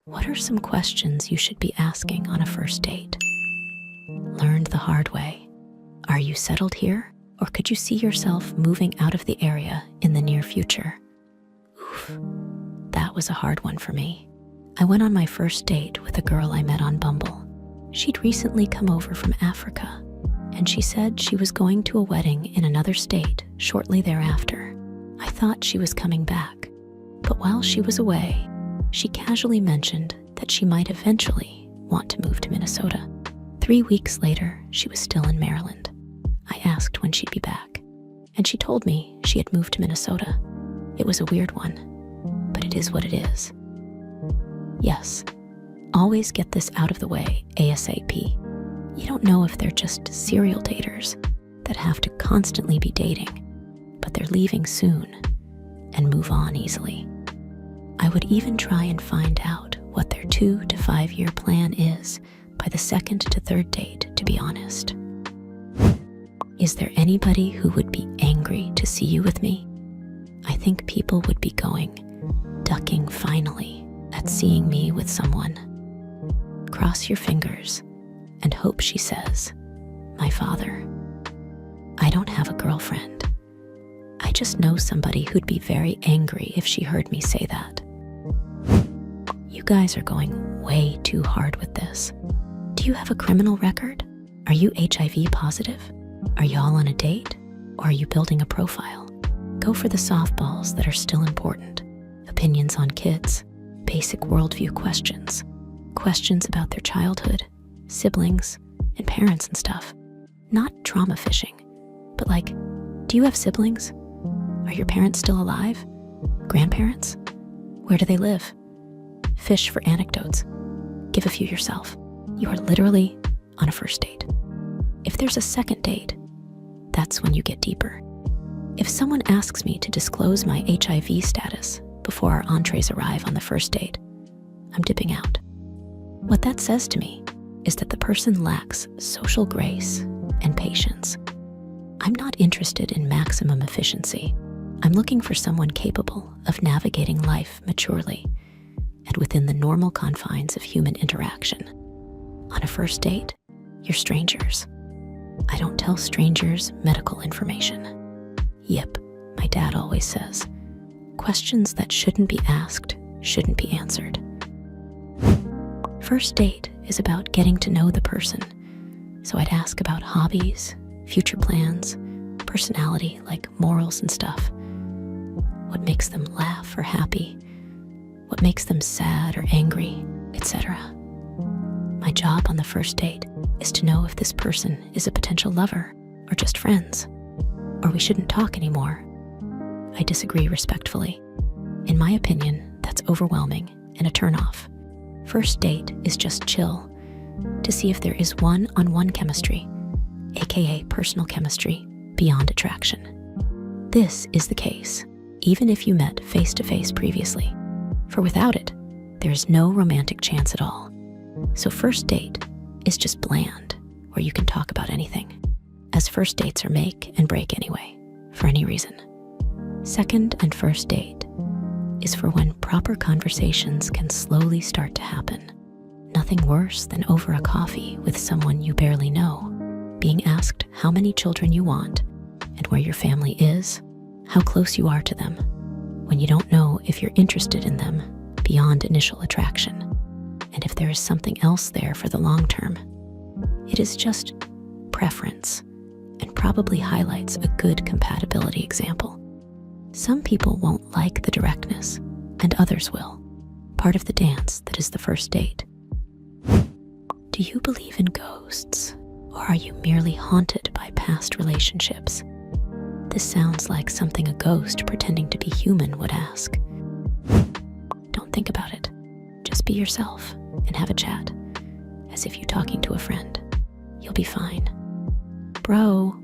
What are some questions you should be asking on a first date? Learned the hard way. Are you settled here, or could you see yourself moving out of the area in the near future? Oof, that was a hard one for me. I went on my first date with a girl I met on Bumble. She'd recently come over from Africa, and she said she was going to a wedding in another state shortly thereafter. I thought she was coming back, but while she was away, she casually mentioned that she might eventually want to move to Minnesota. 3 weeks later, she was still in Maryland. I asked when she'd be back, and she told me she had moved to Minnesota. It was a weird one, but it is what it is. Yes, always get this out of the way ASAP. You don't know if they're just serial daters that have to constantly be dating, but they're leaving soon and move on easily. I would even try and find out what their 2 to 5 year plan is by the second to third date, to be honest. Is there anybody who would be angry to see you with me? I think people would be ducking finally at seeing me with someone. Cross your fingers and hope she says, "My father." I don't have a girlfriend. I just know somebody who'd be very angry if she heard me say that. You guys are going way too hard with this. Do you have a criminal record? Are you HIV positive? Are y'all on a date? Or are you building a profile? Go for the softballs that are still important. Opinions on kids, basic worldview questions, questions about their childhood, siblings, and parents and stuff. Not trauma fishing, but like, do you have siblings? Are your parents still alive? Grandparents? Where do they live? Fish for anecdotes. Give a few yourself. You are literally on a first date. If there's a second date, that's when you get deeper. If someone asks me to disclose my HIV status before our entrees arrive on the first date, I'm dipping out. What that says to me is that the person lacks social grace and patience. I'm not interested in maximum efficiency. I'm looking for someone capable of navigating life maturely and within the normal confines of human interaction. On a first date, you're strangers. I don't tell strangers medical information. Yep, my dad always says, questions that shouldn't be asked shouldn't be answered. First date is about getting to know the person. So I'd ask about hobbies, future plans, personality, like morals and stuff. What makes them laugh or happy? What makes them sad or angry, etc. My job on the first date is to know if this person is a potential lover or just friends, or we shouldn't talk anymore. I disagree respectfully. In my opinion, that's overwhelming and a turnoff. First date is just chill to see if there is one-on-one chemistry, aka personal chemistry, beyond attraction. This is the case, even if you met face-to-face previously. For without it, there is no romantic chance at all. So first date is just bland, where you can talk about anything, as first dates are make and break anyway, for any reason. Second and first date is for when proper conversations can slowly start to happen. Nothing worse than over a coffee with someone you barely know, being asked how many children you want and where your family is, how close you are to them, when you don't know if you're interested in them beyond initial attraction, and if there is something else there for the long term. It is just preference and probably highlights a good compatibility example. Some people won't like the directness, and others will. Part of the dance that is the first date. Do you believe in ghosts, or are you merely haunted by past relationships? This sounds like something a ghost pretending to be human would ask. Don't think about it. Just be yourself and have a chat, as if you're talking to a friend. You'll be fine. Bro,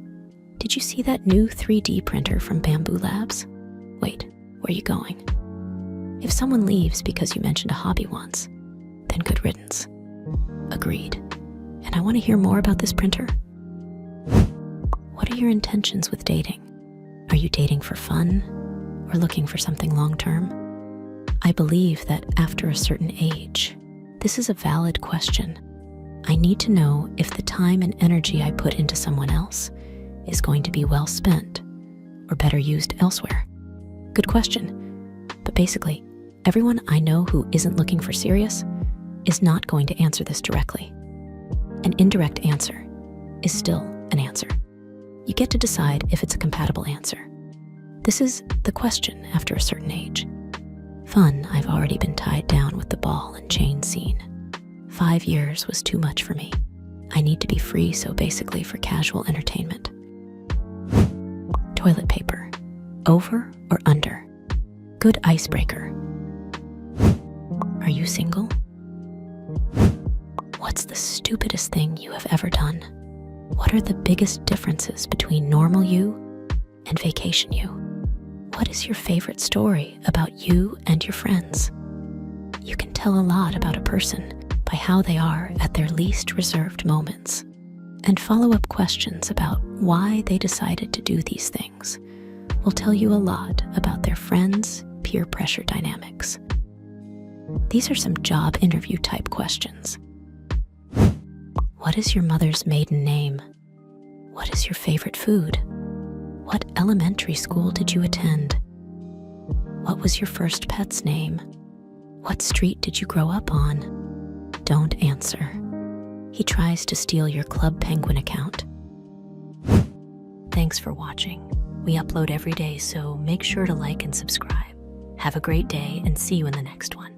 did you see that new 3D printer from Bamboo Labs? Wait, where are you going? If someone leaves because you mentioned a hobby once, then good riddance. Agreed. And I want to hear more about this printer. What are your intentions with dating? Are you dating for fun or looking for something long-term? I believe that after a certain age, this is a valid question. I need to know if the time and energy I put into someone else is going to be well spent or better used elsewhere. Good question. But basically, everyone I know who isn't looking for serious is not going to answer this directly. An indirect answer is still an answer. You get to decide if it's a compatible answer. This is the question after a certain age. Fun, I've already been tied down with the ball and chain scene. 5 years was too much for me. I need to be free, so basically for casual entertainment. Toilet paper, over or under? Good icebreaker. Are you single? What's the stupidest thing you have ever done? What are the biggest differences between normal you and vacation you? What is your favorite story about you and your friends? You can tell a lot about a person by how they are at their least reserved moments. And follow-up questions about why they decided to do these things will tell you a lot about their friends' peer pressure dynamics. These are some job interview type questions. What is your mother's maiden name? What is your favorite food? What elementary school did you attend? What was your first pet's name? What street did you grow up on? Don't answer. He tries to steal your Club Penguin account. Thanks for watching. We upload every day, so make sure to like and subscribe. Have a great day and see you in the next one.